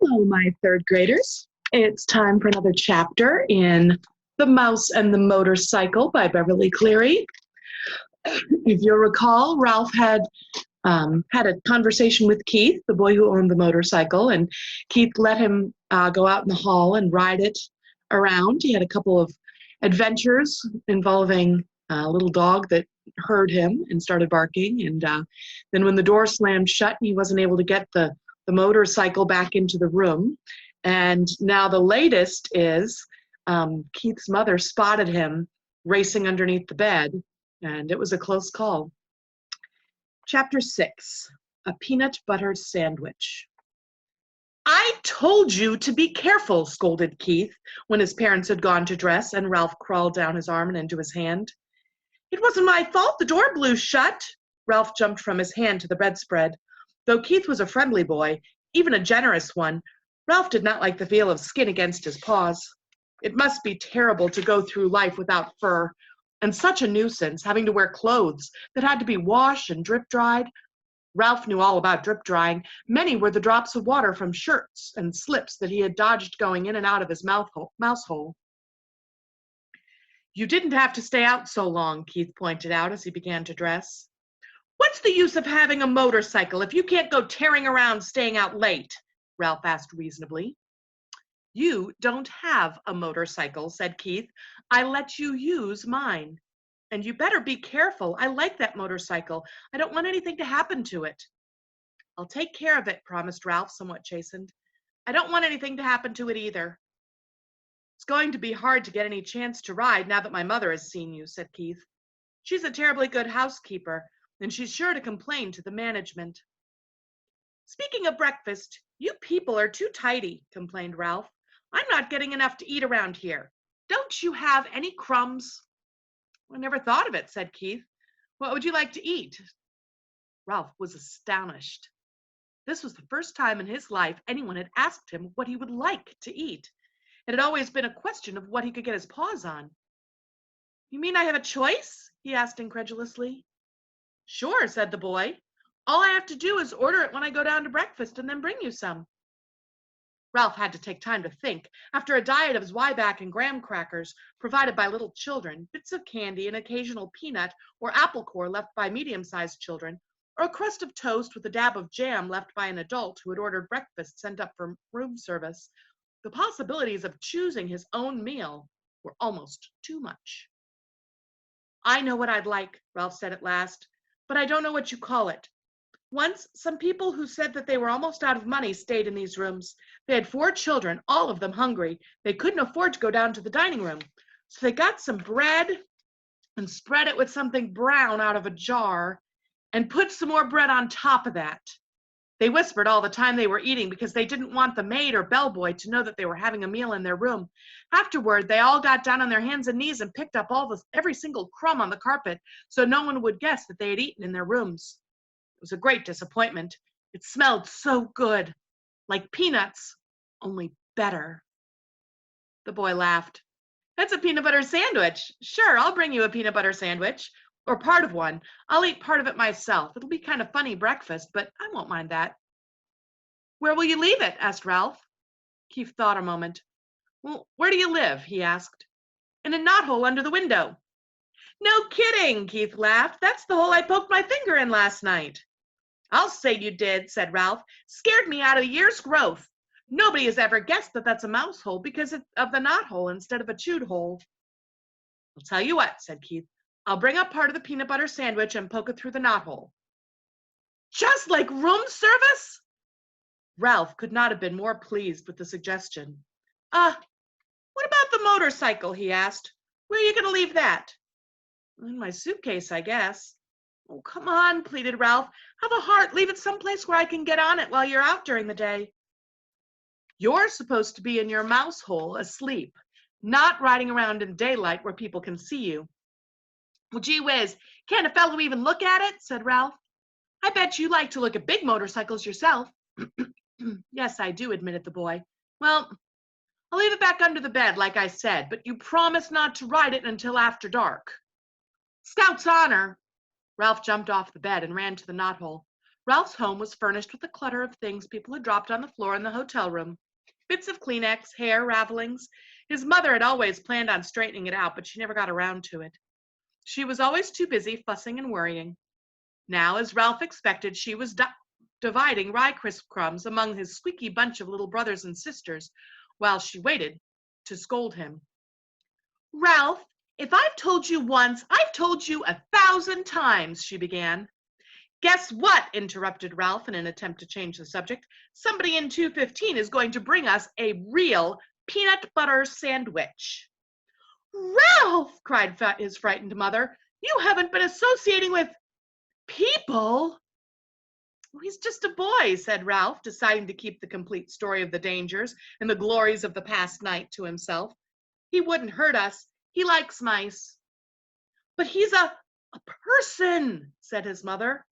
Hello, my third graders. It's time for another chapter in The Mouse and the Motorcycle by Beverly Cleary. If you'll recall, Ralph had a conversation with Keith, the boy who owned the motorcycle, and Keith let him go out in the hall and ride it around. He had a couple of adventures involving a little dog that heard him and started barking, and then when the door slammed shut, he wasn't able to get the motorcycle back into the room. And now the latest is Keith's mother spotted him racing underneath the bed, and it was a close call. Chapter 6, A Peanut Butter Sandwich. "I told you to be careful," scolded Keith when his parents had gone to dress and Ralph crawled down his arm and into his hand. "It wasn't my fault the door blew shut." Ralph jumped from his hand to the bedspread. Though Keith was a friendly boy, even a generous one, Ralph did not like the feel of skin against his paws. It must be terrible to go through life without fur, and such a nuisance, having to wear clothes that had to be washed and drip-dried. Ralph knew all about drip-drying. Many were the drops of water from shirts and slips that he had dodged going in and out of his mouse hole. "You didn't have to stay out so long," Keith pointed out as he began to dress. "What's the use of having a motorcycle if you can't go tearing around staying out late?" Ralph asked reasonably. "You don't have a motorcycle," said Keith. "I let you use mine. And you better be careful. I like that motorcycle. I don't want anything to happen to it." "I'll take care of it," promised Ralph, somewhat chastened. "I don't want anything to happen to it either." "It's going to be hard to get any chance to ride now that my mother has seen you," said Keith. "She's a terribly good housekeeper, and she's sure to complain to the management." "Speaking of breakfast, you people are too tidy," complained Ralph. "I'm not getting enough to eat around here. Don't you have any crumbs?" "I never thought of it," said Keith. "What would you like to eat?" Ralph was astonished. This was the first time in his life anyone had asked him what he would like to eat. It had always been a question of what he could get his paws on. "You mean I have a choice?" he asked incredulously. "Sure," said the boy. "All I have to do is order it when I go down to breakfast and then bring you some." Ralph had to take time to think. After a diet of zwieback and graham crackers provided by little children, bits of candy, an occasional peanut or apple core left by medium-sized children, or a crust of toast with a dab of jam left by an adult who had ordered breakfast sent up for room service, the possibilities of choosing his own meal were almost too much. "I know what I'd like," Ralph said at last, "but I don't know what you call it. Once, some people who said that they were almost out of money stayed in these rooms. They had 4 children, all of them hungry. They couldn't afford to go down to the dining room. So they got some bread and spread it with something brown out of a jar and put some more bread on top of that. They whispered all the time they were eating because they didn't want the maid or bellboy to know that they were having a meal in their room. Afterward, they all got down on their hands and knees and picked up every single crumb on the carpet so no one would guess that they had eaten in their rooms. It was a great disappointment. It smelled so good, like peanuts, only better." The boy laughed. "That's a peanut butter sandwich. Sure, I'll bring you a peanut butter sandwich, or part of one. I'll eat part of it myself. It'll be kind of funny breakfast, but I won't mind that." "Where will you leave it?" asked Ralph. Keith thought a moment. "Well, where do you live?" he asked. "In a knothole under the window." "No kidding," Keith laughed. "That's the hole I poked my finger in last night." "I'll say you did," said Ralph. "Scared me out of a year's growth. Nobody has ever guessed that that's a mouse hole because of the knot hole instead of a chewed hole." "I'll tell you what," said Keith. "I'll bring up part of the peanut butter sandwich and poke it through the knot hole." "Just like room service?" Ralph could not have been more pleased with the suggestion. What about the motorcycle?" he asked. "Where are you going to leave that?" "In my suitcase, I guess." "Oh, come on," pleaded Ralph. "Have a heart. Leave it someplace where I can get on it while you're out during the day." "You're supposed to be in your mouse hole asleep, not riding around in daylight where people can see you." "Well, gee whiz, can't a fellow even look at it?" said Ralph. "I bet you like to look at big motorcycles yourself." "Yes, I do," admitted the boy. "Well, I'll leave it back under the bed, like I said, but you promise not to ride it until after dark." "Scout's honor." Ralph jumped off the bed and ran to the knothole. Ralph's home was furnished with a clutter of things people had dropped on the floor in the hotel room. Bits of Kleenex, hair ravelings. His mother had always planned on straightening it out, but she never got around to it. She was always too busy fussing and worrying. Now, as Ralph expected, she was dividing rye crisp crumbs among his squeaky bunch of little brothers and sisters, while she waited to scold him. Ralph, if I've told you once, I've told you 1,000 times, she began. Guess what? Interrupted Ralph in an attempt to change the subject. Somebody in 215 is going to bring us a real peanut butter sandwich. Ralph, cried his frightened mother, you haven't been associating with people? He's just a boy, said Ralph, deciding to keep the complete story of the dangers and the glories of the past night to himself. He wouldn't hurt us. He likes mice. But he's a person, said his mother.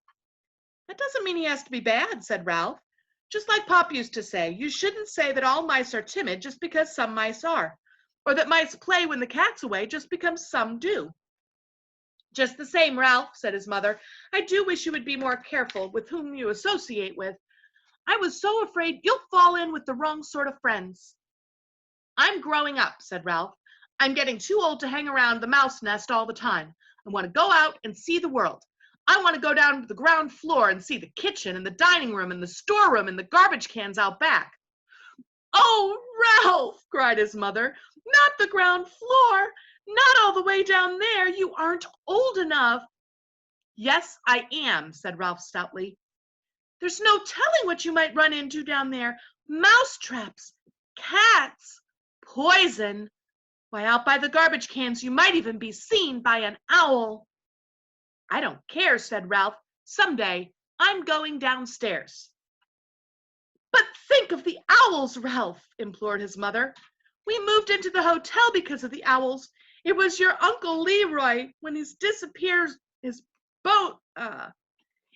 That doesn't mean he has to be bad, said Ralph. Just like Pop used to say, you shouldn't say that all mice are timid just because some mice are, or that mice play when the cat's away just because some do. Just the same, Ralph, said his mother, I do wish you would be more careful with whom you associate with. I was so afraid you'll fall in with the wrong sort of friends. I'm growing up, said Ralph. I'm getting too old to hang around the mouse nest all the time. I want to go out and see the world. I want to go down to the ground floor and see the kitchen and the dining room and the storeroom and the garbage cans out back. Oh, Ralph, cried his mother, not the ground floor, not all the way down there. You aren't old enough. Yes, I am, said Ralph stoutly. There's no telling what you might run into down there. Mouse traps, cats, poison. Why, out by the garbage cans, you might even be seen by an owl. I don't care, said Ralph. Someday I'm going downstairs. But think of the owls, Ralph, implored his mother. We moved into the hotel because of the owls. It was your Uncle Leroy when it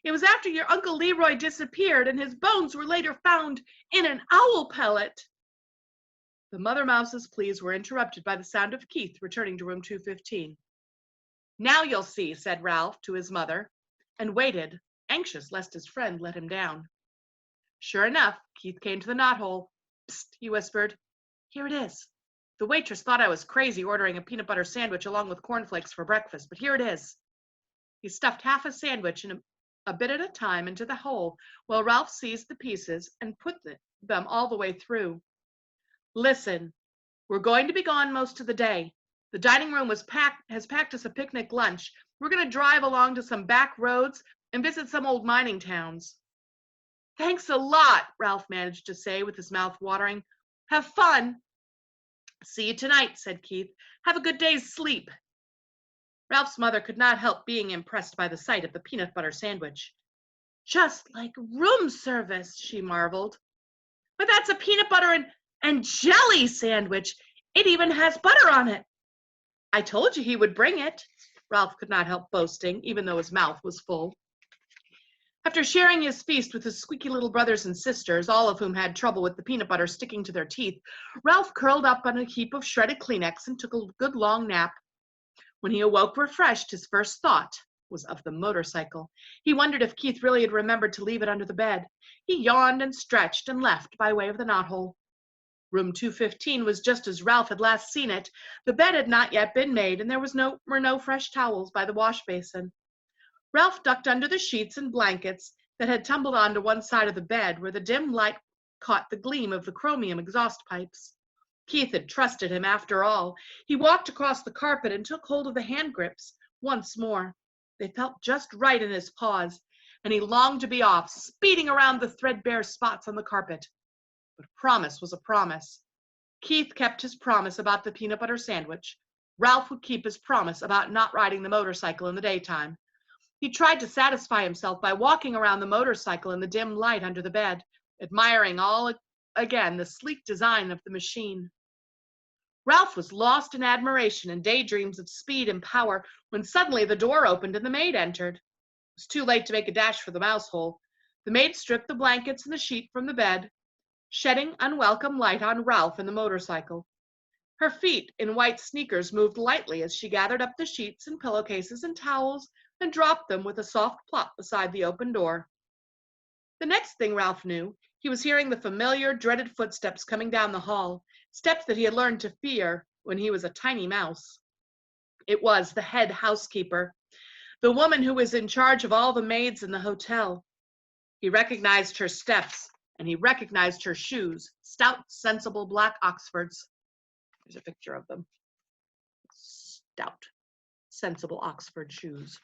was after your Uncle Leroy disappeared and his bones were later found in an owl pellet. The mother mouse's pleas were interrupted by the sound of Keith returning to room 215. Now you'll see, said Ralph to his mother, and waited, anxious lest his friend let him down. Sure enough, Keith came to the knothole. Psst, he whispered. Here it is. The waitress thought I was crazy ordering a peanut butter sandwich along with cornflakes for breakfast, but here it is. He stuffed half a sandwich a bit at a time into the hole, while Ralph seized the pieces and put them all the way through. Listen, we're going to be gone most of the day. The dining room has packed us a picnic lunch. We're going to drive along to some back roads and visit some old mining towns. Thanks a lot, Ralph managed to say with his mouth watering. Have fun. See you tonight, said Keith. Have a good day's sleep. Ralph's mother could not help being impressed by the sight of the peanut butter sandwich. Just like room service, she marveled. But that's a peanut butter and jelly sandwich. It even has butter on it. I told you he would bring it, Ralph could not help boasting, even though his mouth was full. After sharing his feast with his squeaky little brothers and sisters, all of whom had trouble with the peanut butter sticking to their teeth, Ralph curled up on a heap of shredded Kleenex and took a good long nap. When he awoke refreshed, his first thought was of the motorcycle. He wondered if Keith really had remembered to leave it under the bed. He yawned and stretched and left by way of the knothole. Room 215 was just as Ralph had last seen it. The bed had not yet been made, and there were no fresh towels by the wash basin. Ralph ducked under the sheets and blankets that had tumbled onto one side of the bed, where the dim light caught the gleam of the chromium exhaust pipes. Keith had trusted him after all. He walked across the carpet and took hold of the hand grips once more. They felt just right in his paws, and he longed to be off, speeding around the threadbare spots on the carpet. But a promise was a promise. Keith kept his promise about the peanut butter sandwich. Ralph would keep his promise about not riding the motorcycle in the daytime. He tried to satisfy himself by walking around the motorcycle in the dim light under the bed, admiring all again the sleek design of the machine. Ralph was lost in admiration and daydreams of speed and power when suddenly the door opened and the maid entered. It was too late to make a dash for the mouse hole. The maid stripped the blankets and the sheet from the bed, shedding unwelcome light on Ralph and the motorcycle. Her feet in white sneakers moved lightly as she gathered up the sheets and pillowcases and towels and dropped them with a soft plop beside the open door. The next thing Ralph knew, he was hearing the familiar, dreaded footsteps coming down the hall, steps that he had learned to fear when he was a tiny mouse. It was the head housekeeper, the woman who was in charge of all the maids in the hotel. He recognized her steps, and he recognized her shoes, stout, sensible black Oxfords. There's a picture of them. Stout, sensible Oxford shoes.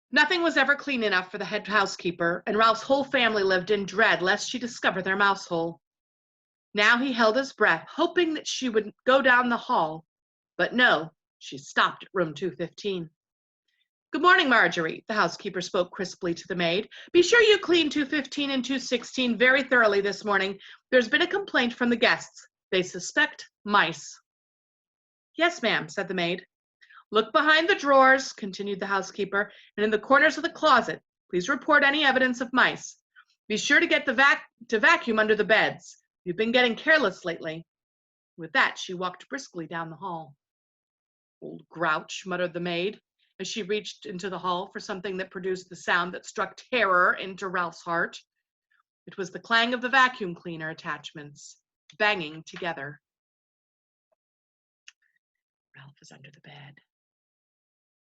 Nothing was ever clean enough for the head housekeeper, and Ralph's whole family lived in dread lest she discover their mouse hole. Now he held his breath, hoping that she would go down the hall, but no, she stopped at room 215. Good morning, Marjorie, the housekeeper spoke crisply to the maid. Be sure you clean 215 and 216 very thoroughly this morning. There's been a complaint from the guests. They suspect mice. Yes, ma'am, said the maid. Look behind the drawers, continued the housekeeper, and in the corners of the closet. Please report any evidence of mice. Be sure to get to vacuum under the beds. You've been getting careless lately. With that, she walked briskly down the hall. Old grouch, muttered the maid, as she reached into the hall for something that produced the sound that struck terror into Ralph's heart. It was the clang of the vacuum cleaner attachments, banging together. Ralph was under the bed,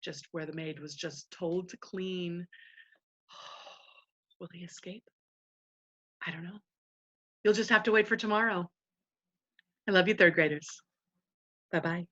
just where the maid was just told to clean. Will he escape? I don't know. You'll just have to wait for tomorrow. I love you, third graders. Bye-bye.